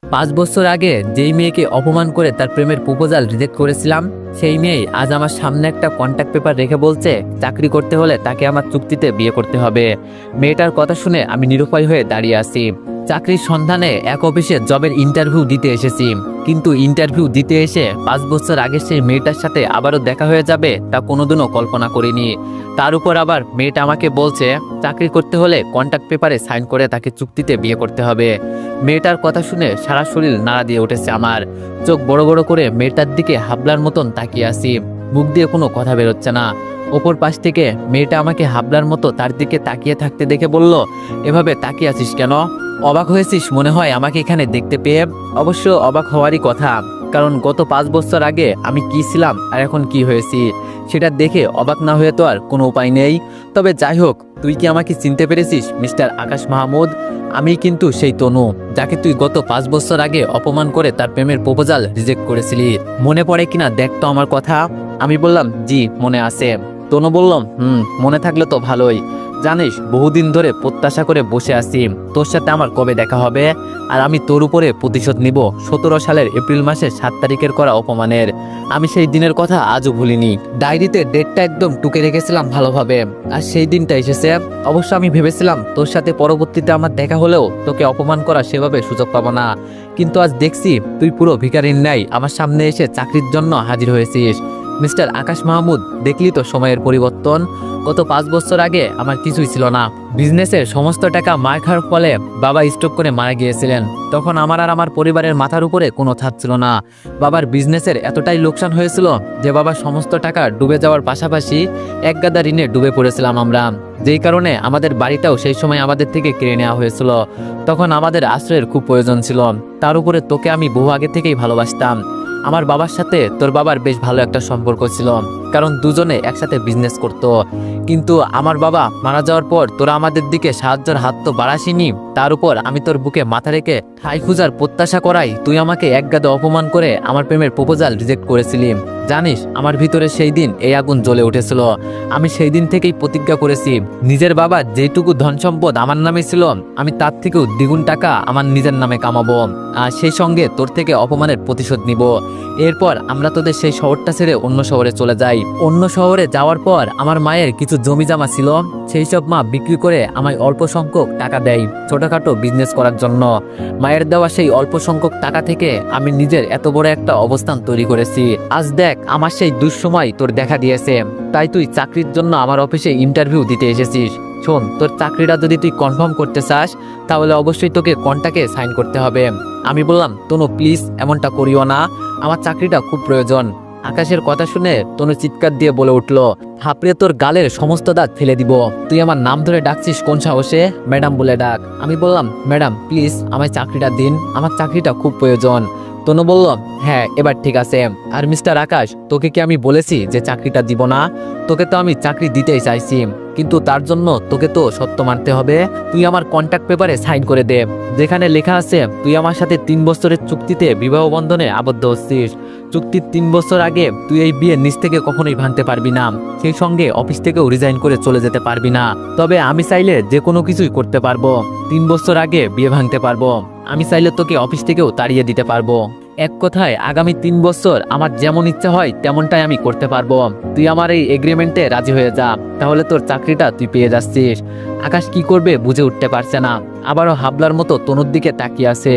5 বছর আগে যেই মেয়েকে অপমান করে তার প্রেমের প্রপোজাল রিজেক্ট করেছিলাম, সেই মেয়েই আজ আমার সামনে একটা কন্ট্যাক্ট পেপার রেখে বলছে চাকরি করতে হলে তাকে আমার চুক্তিতে বিয়ে করতে হবে। মেয়েটার কথা শুনে আমি নিরুপায় হয়ে দাঁড়িয়ে আছি। চাকরির সন্ধানে এক অফিসে জবের ইন্টারভিউ দিতে এসেছি, কিন্তু ইন্টারভিউ দিতে এসে 5 বছর আগে সেই মেয়েটার সাথে আবারও দেখা হয়ে যাবে তা কোনোদিনও কল্পনা করিনি। তার উপর আবার মেয়েটা আমাকে বলছে চাকরি করতে হলে কন্ট্যাক্ট পেপারে সাইন করে তাকে চুক্তিতে বিয়ে করতে হবে। মেয়েটার কথা শুনে সারা শরীর নাড়া দিয়ে উঠেছে আমার। চোখ বড় বড় করে মেয়েটার দিকে হাবলার মতন তাকিয়ে আছি, মুখ দিয়ে কোনো কথা বেরোচ্ছে না। ওপর পাশ থেকে মেয়েটা আমাকে হাবলার মতো তার দিকে তাকিয়ে থাকতে দেখে বলল, এভাবে তাকিয়ে আছিস কেন? অবাক হয়েছিস মনে হয় আমাকে এখানে দেখতে পেয়ে? অবশ্য অবাক হওয়ারই কথা, কারণ গত 5 বছর আগে আমি কি ছিলাম আর এখন কি হয়েছি সেটা দেখে অবাক না হয়ে তো আর কোনো উপায় নেই। তবে যাই হোক, তুই কি আমাকে চিনতে পেরেছিস মিস্টার আকাশ মাহমুদ? আমি কিন্তু সেই তনু, যাকে তুই গত 5 বছর আগে অপমান করে তার প্রেমের প্রপোজাল রিজেক্ট করেছিলি। মনে পড়ে কিনা দেখ তো আমার কথা। আমি বললাম জি মনে আছে। তনু বলল মনে থাকলে তো ভালোই। জানিস, বহুদিন ধরে প্রত্যাশা করে বসে আছি তোর সাথে আমার কবে দেখা হবে, আর আমি তোর উপরে প্রতিশোধ নিব 17 সালের এপ্রিল মাসের 7 তারিখের করা অপমানের। আমি সেই দিনের কথা আজও ভুলিনি। ডায়েরিতে ডেটটা একদম টুকে রেখেছিলাম ভালোভাবে, আর সেই দিনটা এসেছে। অবশ্য আমি ভেবেছিলাম তোর সাথে পরবর্তীতে আমার দেখা হলেও তোকে অপমান করা সেভাবে সুযোগ পাবো না, কিন্তু আজ দেখছি তুই পুরো ভিখারির ন্যায় আমার সামনে এসে চাকরির জন্য হাজির হয়েছিস। মিস্টার আকাশ মাহমুদ, দেখলি তো সময়ের পরিবর্তন। গত 5 বছর আগে আমার কিছুই ছিল না। বিজনেসের সমস্ত টাকা মার খাওয়ার ফলে বাবা স্ট্রোক করে মারা গিয়েছিলেন। তখন আমার আর আমার পরিবারের মাথার উপরে কোনো ছাদ ছিল না। বাবার বিজনেসের এতটাই লোকসান হয়েছিল যে বাবার সমস্ত টাকা ডুবে যাওয়ার পাশাপাশি একগাদা ঋণে ডুবে পড়েছিলাম আমরা, যেই কারণে আমাদের বাড়িটাও সেই সময় আমাদের থেকে কেড়ে নেওয়া হয়েছিল। তখন আমাদের আশ্রয়ের খুব প্রয়োজন ছিল। তার উপরে তোকে আমি বহু আগে থেকেই ভালোবাসতাম। আমার বাবার সাথে তোর বাবার বেশ ভালো একটা সম্পর্ক ছিল, কারণ দুজনে একসাথে বিজনেস করত। কিন্তু আমার বাবা মারা যাওয়ার পর তোরা আমাদের দিকে সাহায্যের হাত তো বাড়াসিনি, তার উপর আমি তোর বুকে মাথা রেখে ঠাই খুঁজার প্রত্যাশা করাই তুই আমাকে একগাদা অপমান করে আমার প্রেমের প্রপোজাল রিজেক্ট করেছিলি। জানিস, আমার ভিতরে সেই দিন এই আগুন জ্বলে উঠেছিল। আমি সেই দিন থেকেই প্রতিজ্ঞা করেছি নিজের বাবার যেটুকু ধন সম্পদ আমার নামে ছিল আমি তার থেকেও দ্বিগুণ টাকা আমার নিজের নামে কামাবো, আর সেই সঙ্গে তোর থেকে অপমানের প্রতিশোধ নিব। এরপর আমরা তোদের সেই শহরটা ছেড়ে অন্য শহরে চলে যাই। অন্য শহরে যাওয়ার পর আমার মায়ের কিছু জমি জমা ছিল, সেই সব মা বিক্রি করে আমায় অল্প সংখ্যক টাকা দেয় ছোটখাটো বিজনেস করার জন্য। মায়ের দেওয়া সেই অল্প সংখ্যক টাকা থেকে আমি নিজের এত বড় একটা অবস্থান তৈরি করেছি। আজ দেখ, আমার সেই দুঃসময় তোর দেখা দিয়েছে, তাই তুই চাকরির জন্য আমার অফিসে ইন্টারভিউ দিতে এসেছিস। শোন, তোর চাকরিটা যদি তুই কনফার্ম করতে চাস তাহলে অবশ্যই তোকে কন্ট্রাক্টে সাইন করতে হবে। আমি বললাম, তনু প্লিজ এমনটা করিও না, আমার চাকরিটা খুব প্রয়োজন। আকাশের কথা শুনে তনু চিৎকার দিয়ে বলে উঠল, থাপড়ে তোর গালের সমস্ত দাঁত ফেলে দিব। তুই আমার নাম ধরে ডাকছিস কোন সাহসে? ম্যাডাম বলে ডাক। আমি বললাম, ম্যাডাম প্লিজ আমায় চাকরিটা দিন, আমার চাকরিটা খুব প্রয়োজন। তনু বলল, হ্যাঁ এবার ঠিক আছে। আর মিস্টার আকাশ, তোকে কি আমি বলেছি যে চাকরিটা দিব না? তোকে তো আমি চাকরি দিতেই চাইছি, কিন্তু তার জন্য তোকে তো সত্য মানতে হবে। তুই আমার কন্ট্রাক্ট পেপারে সাইন করে দে, যেখানে লেখা আছে তুই আমার সাথে 3 বছরের চুক্তিতে বিবাহ বন্ধনে আবদ্ধ হচ্ছিস। চুক্তির 3 বছর আগে তুই এই বিয়ে নিজ থেকে কখনোই ভাঙতে পারবি না, সেই সঙ্গে অফিস থেকেও রিজাইন করে চলে যেতে পারবি না। তবে আমি চাইলে যে কোনো কিছুই করতে পারবো। 3 বছর আগে বিয়ে ভাঙতে পারবো, আমি চাইলে তোকে অফিস থেকেও তাড়িয়ে দিতে পারবো। এক কথায় আগামী 3 বছর আমার যেমন ইচ্ছা হয় তেমনটাই আমি করতে পারবো। তুই আমার এই এগ্রিমেন্টে রাজি হয়ে যা, তাহলে তোর চাকরিটা তুই পেয়ে যাচ্ছিস। আকাশ কি করবে বুঝে উঠতে পারছে না, আবারও হাবলার মতো তনুর দিকে তাকিয়ে আছে।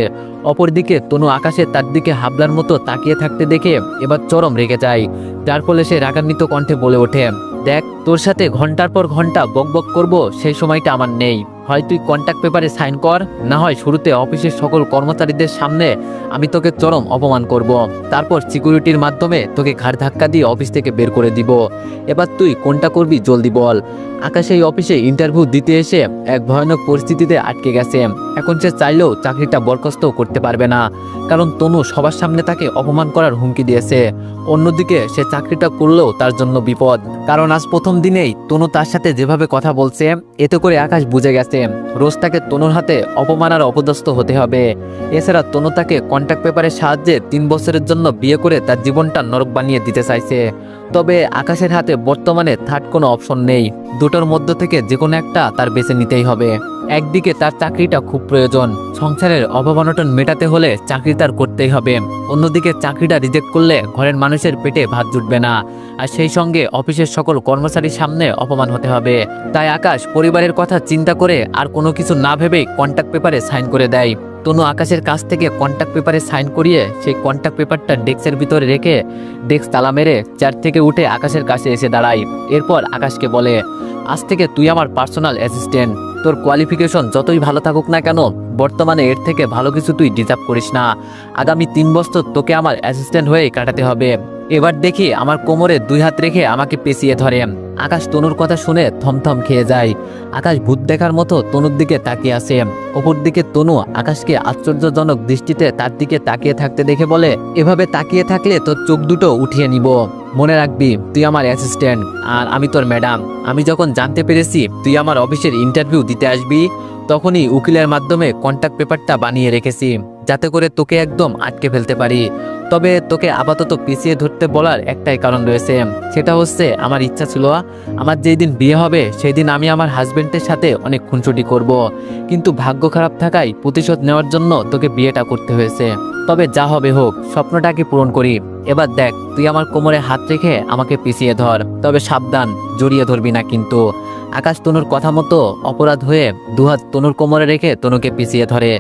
অপরদিকে তনু আকাশে তার দিকে হাবলার মতো তাকিয়ে থাকতে দেখে এবার চরম রেগে যায়, যার ফলে সে রাগান্বিত কণ্ঠে বলে ওঠে, দেখ, তোর সাথে ঘন্টার পর ঘন্টা বকবক করব সেই সময়টা আমার নেই। হয় তুই কন্ট্রাক্ট পেপারে সাইন কর, না হয় শুরুতে অফিসের সকল কর্মচারীদের সামনে আমি তোকে চরম অপমান করব, তারপর সিকিউরিটির মাধ্যমে তোকে ঘাড় ধাক্কা দিয়ে অফিস থেকে বের করে দিব। এবার তুই কোনটা করবি জলদি বল। আকাশ এই অফিসে ইন্টারভিউ দিতে এসে এক ভয়ানক পরিস্থিতিতে আটকে গেছে। এখন সে চাইলেও চাকরিটা বরখাস্ত করতে পারবে না, কারণ তনু সবার সামনে তাকে অপমান করার হুমকি দিয়েছে। অন্যদিকে সে চাকরিটা করলেও তার জন্য বিপদ, কারণ আজ প্রথম দিনেই তনু তার সাথে যেভাবে কথা বলছে এতে করে আকাশ বুঝে গেছে রোজ তাকে তনুর হাতে অপমান আর অপদস্থ হতে হবে। এছাড়া তনু তাকে কন্ট্রাক্ট পেপারের সাহায্যে 3 বছরের জন্য বিয়ে করে তার জীবনটা নরক বানিয়ে দিতে চাইছে। তবে আকাশের হাতে বর্তমানে থার্ড কোনো অপশন নেই। দুটোর মধ্য থেকে যে কোনো একটা তার বেছে নিতেই হবে। একদিকে তার চাকরিটা খুব প্রয়োজন, সংসারের অভাব অনটন মেটাতে হলে চাকরি তার করতেই হবে। অন্যদিকে চাকরিটা রিজেক্ট করলে ঘরের মানুষের পেটে ভাত জুটবে না, আর সেই সঙ্গে অফিসের সকল কর্মচারীর সামনে অপমান হতে হবে। তাই আকাশ পরিবারের কথা চিন্তা করে আর কোনো কিছু না ভেবেই কন্ট্রাক্ট পেপারে সাইন করে দেয়। তনু আকাশের কাছ থেকে কন্ট্রাক্ট পেপারে সাইন করিয়ে সেই কন্ট্রাক্ট পেপারটা ডেস্কের ভিতরে রেখে ডেস্ক তালা মেরে চেয়ার থেকে উঠে আকাশের কাছে এসে দাঁড়ায়। এরপর আকাশকে বলে, আজ থেকে তুই আমার পার্সোনাল অ্যাসিস্ট্যান্ট। তোর কোয়ালিফিকেশন যতই ভালো থাকুক না কেন, বর্তমানে এর থেকে ভালো কিছু তুই ডিজার্ভ করিস না। আগামী 3 বছর তোকে আমার অ্যাসিস্ট্যান্ট হয়ে কাটাতে হবে। এবার দেখি আমার কোমরে 2 হাত রেখে আমাকে পেঁচিয়ে ধরে। আকাশ তনুর কথা শুনে থমথম খেয়ে যায়। আকাশ ভূত দেখার মতো তনুর দিকে তাকিয়ে আসে। অপর দিকে তনু আকাশকে আশ্চর্যজনক দৃষ্টিতে তার দিকে তাকিয়ে থাকতে দেখে বলে, এভাবে তাকিয়ে থাকলে তোর চোখ দুটো উঠিয়ে নিব। মনে রাখবি তুই আমার অ্যাসিস্ট্যান্ট আর আমি তোর ম্যাডাম। আমি যখন জানতে পেরেছি তুই আমার অফিসের ইন্টারভিউ দিতে আসবি, তখনই উকিলের মাধ্যমে কন্ট্রাক্ট পেপারটা বানিয়ে রেখেছি, যাতে করে তোকে একদম আটকে ফেলতে পারি। তবে তোকে আপাতত পিছিয়ে ধরতে বলার একটাই কারণ রয়েছে, সেটা হচ্ছে আমার ইচ্ছা ছিল আমার যেই দিন বিয়ে হবে সেই দিন আমি আমার হাজবেন্ডের সাথে অনেক খুনসুটি করব। কিন্তু ভাগ্য খারাপ থাকায় প্রতিশোধ নেওয়ার জন্য তোকে বিয়েটা করতে হয়েছে। তবে যা হবে হোক, স্বপ্নটাকে পূরণ করি। এবার দেখ, তুই আমার কোমরে হাত রেখে আমাকে পিছিয়ে ধর, তবে সাবধান, জড়িয়ে ধরবি না কিন্তু। আকাশ তনুর কথা মতো অপরাধ হয়ে 2 হাত তনুর কোমরে রেখে তনুকে পিছিয়ে ধরে।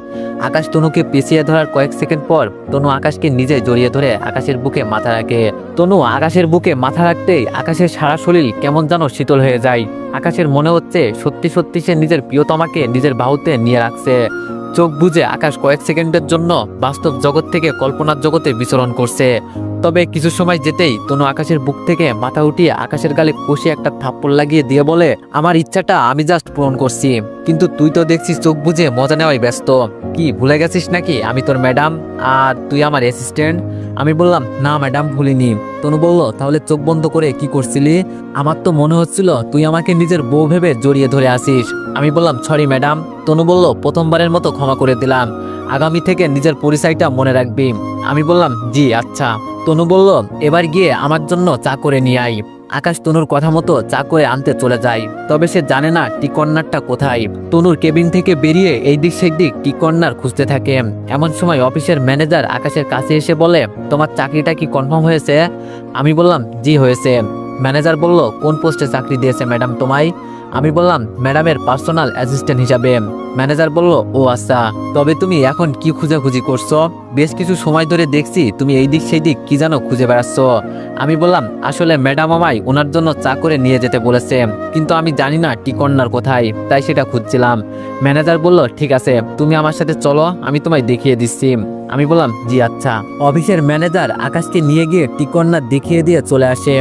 আকাশ তনুকে পিছিয়ে ধরার কয়েক সেকেন্ড পর তনু আকাশকে নিজে জড়িয়ে ধরে আকাশের বুকে মাথা রাখে। তনু আকাশের বুকে মাথা রাখতেই আকাশের সারা শরীর কেমন যেন শীতল হয়ে যায়। আকাশের মনে হচ্ছে সত্যি সত্যি সে নিজের প্রিয়তমাকে নিজের বাহুতে নিয়ে রাখছে। চোখ বুজে আকাশ কয়েক সেকেন্ডের জন্য বাস্তব জগৎ থেকে কল্পনার জগতে বিচরণ করছে। তবে কিছু সময় যেতেই তনু আকাশের বুক থেকে মাথা উঠিয়ে আকাশের গালে কষে একটা থাপ্পড় লাগিয়ে দিয়ে বলে, আমার ইচ্ছাটা আমি জাস্ট পূরণ করছি, কিন্তু তুই তো দেখছিস চোখ বুজে মজা নেওয়াই ব্যস্ত। কি ভুলে গেছিস নাকি আমি তোর ম্যাডাম আর তুই আমার অ্যাসিস্ট্যান্ট? আমি বললাম, না ম্যাডাম, ভুলিনি। তনু বলল, তাহলে চোখ বন্ধ করে কি করছিলি? আমার তো মনে হচ্ছিল তুই আমাকে নিজের বউ ভেবে জড়িয়ে ধরে আসিস। আমি বললাম, সরি ম্যাডাম। তনু বলল, প্রথমবারের মতো ক্ষমা করে দিলাম, আগামী থেকে নিজের পরিচয়টা মনে রাখবি। আমি বললাম, জি আচ্ছা। তনু বলল, এবার গিয়ে আমার জন্য চা করে নিয়ে আই। আকাশ তনুর কথা মতো চা করে আনতে চলে যায়। তবে সে জানে না টি কর্নারটা কোথায়। তনুর কেবিন থেকে বেরিয়ে এই দিক সেই দিক টি কর্নার খুঁজতে থাকে। এমন সময় অফিসের ম্যানেজার আকাশের কাছে এসে বলে, তোমার চাকরিটা কি কনফার্ম হয়েছে? আমি বললাম, জি হয়েছে। ম্যানেজার বলল, কোন পোস্টে চাকরি দিয়েছে ম্যাডাম তোমায়? আমি বললাম, ম্যাডামের পার্সোনাল অ্যাসিস্ট্যান্ট হিসাবে। ম্যানেজার বলল, ও আচ্ছা, তবে তুমি এখন কি খুঁজাখুঁজি করছো? বেশ কিছু সময় ধরে দেখছি তুমি এই দিক সেই দিক কি যেন খুঁজে বেড়াচ্ছ। আমি বললাম, আসলে ম্যাডাম আমায় ওনার জন্য চা করে নিয়ে যেতে বলেছে, কিন্তু আমি জানি না টি কর্নার কোথায়, তাই সেটা খুঁজছিলাম। ম্যানেজার বলল, ঠিক আছে, তুমি আমার সাথে চলো, আমি তোমায় দেখিয়ে দিচ্ছি। আমি বললাম, জি আচ্ছা। অফিসের ম্যানেজার আকাশকে নিয়ে গিয়ে টি কর্নার দেখিয়ে দিয়ে চলে আসে।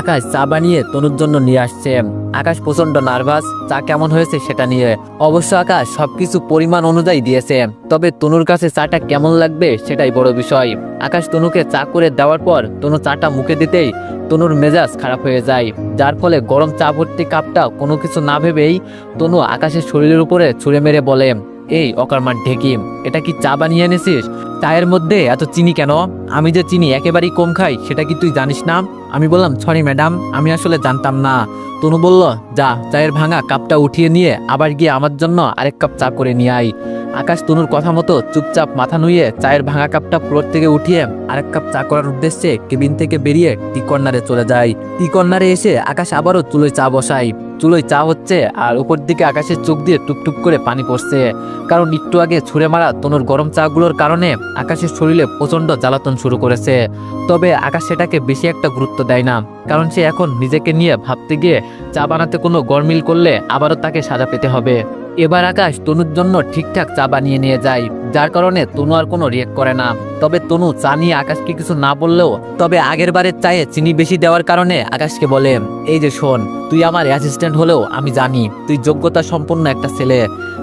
আকাশ চা বানিয়ে তনুর জন্য নিয়ে আসছে। আকাশ প্রচন্ড নার্ভাস চা কেমন হয়েছে সেটা নিয়ে। অবশ্য আকাশ সবকিছু পরিমাণ অনুযায়ী দিয়েছে, তবে তনুর কাছে চাটা কেমন লাগবে সেটাই বড় বিষয়। আকাশ তনুকে চা করে দেওয়ার পর তনু চাটা মুখে দিতেই তনুর মেজাজ খারাপ হয়ে যায়, যার ফলে গরম চা ভর্তি কাপটা কোনো কিছু না ভেবেই তনু আকাশের শরীরের উপরে ছুঁড়ে মেরে বলে, এই অকর্মার ঢেকি, এটা কি চা বানিয়ে এনেছিস? চায়ের মধ্যে এত চিনি কেন? আমি যে চিনি একেবারেই কম খাই সেটা কি তুই জানিস না? আমি বললাম, সরি ম্যাডাম, আমি আসলে জানতাম না। তনু বলল, যা চায়ের ভাঙা কাপটা উঠিয়ে নিয়ে আবার গিয়ে আমার জন্য আরেক কাপ চা করে নিয়ে আয়। আকাশ তনুর কথা মতো চুপচাপ মাথা নুইয়ে চায়ের ভাঙা কাপটা ফ্লোর থেকে উঠিয়ে আরেক কাপ চা করার উদ্দেশ্যে কেবিন থেকে বেরিয়ে টি কর্নারে চলে যায়। টি কর্নারে এসে আকাশ আবারও চুলোয় চা বসায়। চুলোয় চা হচ্ছে আর উপর দিকে আকাশের চোখ দিয়ে টুপটুপ করে পানি পড়ছে, কারণ একটু আগে ছুঁড়ে মারা তনুর গরম চাগুলোর কারণে আকাশের শরীরে প্রচন্ড জ্বালাতন শুরু করেছে। তবে আকাশ সেটাকে বেশি একটা গুরুত্ব দেয় না, কারণ সে এখন নিজেকে নিয়ে ভাবতে গিয়ে চা বানাতে কোনো গরমিল করলে আবারও তাকে সাজা পেতে হবে। এবার আকাশ তনুর জন্য ঠিকঠাক চা বানিয়ে নিয়ে যায়, যার কারণে তনু আর কোনো রিয়েক্ট করে না। তবে তনু চা নিয়ে আকাশকে কিছু না বললেও তবে আগের বারের চায়ে চিনি বেশি দেওয়ার কারণে আকাশকে বলে, এই যে শোন, তুই আমার অ্যাসিস্ট্যান্ট হলেও আমি জানি তুই যোগ্যতা সম্পন্ন একটা ছেলে,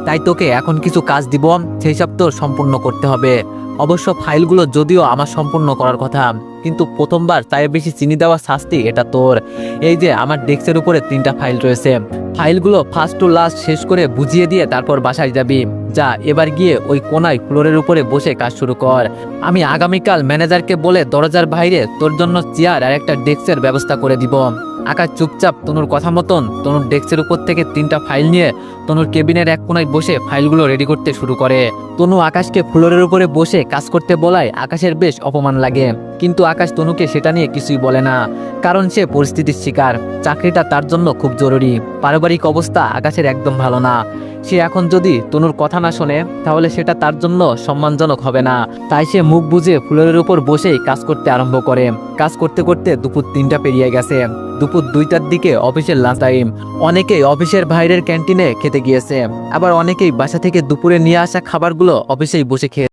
তাই তোকে এখন কিছু কাজ দিব, সেই সব তোর সম্পূর্ণ করতে হবে। অবশ্য ফাইলগুলো যদিও আমার সম্পূর্ণ করার কথা, কিন্তু প্রথমবার চায়ে বেশি চিনি দেওয়া শাস্তি এটা তোর। এই যে আমার ডেস্কের উপরে 3টা ফাইল রয়েছে, ফাইলগুলো ফার্স্ট টু লাস্ট শেষ করে বুঝিয়ে দিয়ে তারপর বাসায় যাবি। যা, এবার গিয়ে ওই কোনায় ফ্লোরের উপরে বসে কাজ শুরু কর। আমি আগামীকাল ম্যানেজারকে বলে দরজার বাইরে তোর জন্য চেয়ার আর একটা ডেস্কের ব্যবস্থা করে দিব। আকাশ চুপচাপ তনুর কথা মতন তনুর ডেস্কের উপর থেকে 3টা ফাইল নিয়ে তনুর কেবিনের এক কোনায় বসে ফাইলগুলো রেডি করতে শুরু করে। তনু আকাশকে ফ্লোরের উপরে বসে কাজ করতে বলায় আকাশের বেশ অপমান লাগে, কিন্তু আকাশ তনুকে সেটা নিয়ে কিছুই বলে না, কারণ সে পরিস্থিতির শিকার। চাকরিটা তার জন্য খুব জরুরি। পারিবারিক অবস্থা আকাশের একদম ভালো না। সে এখন যদি তনুর কথা না শোনে তাহলে সেটা তার জন্য সম্মানজনক হবে না। তাই সে মুখ বুজে ফ্লোরের উপর বসেই কাজ করতে আরম্ভ করে। কাজ করতে করতে দুপুর 3টা পেরিয়ে গেছে। দুপুর 2টার দিকে অফিসের লাঞ্চ টাইম। অনেকেই অফিসের বাইরের ক্যান্টিনে খেতে গিয়েছে, আবার অনেকেই বাসা থেকে দুপুরে নিয়ে আসা খাবারগুলো অফিসেই বসে খেয়ে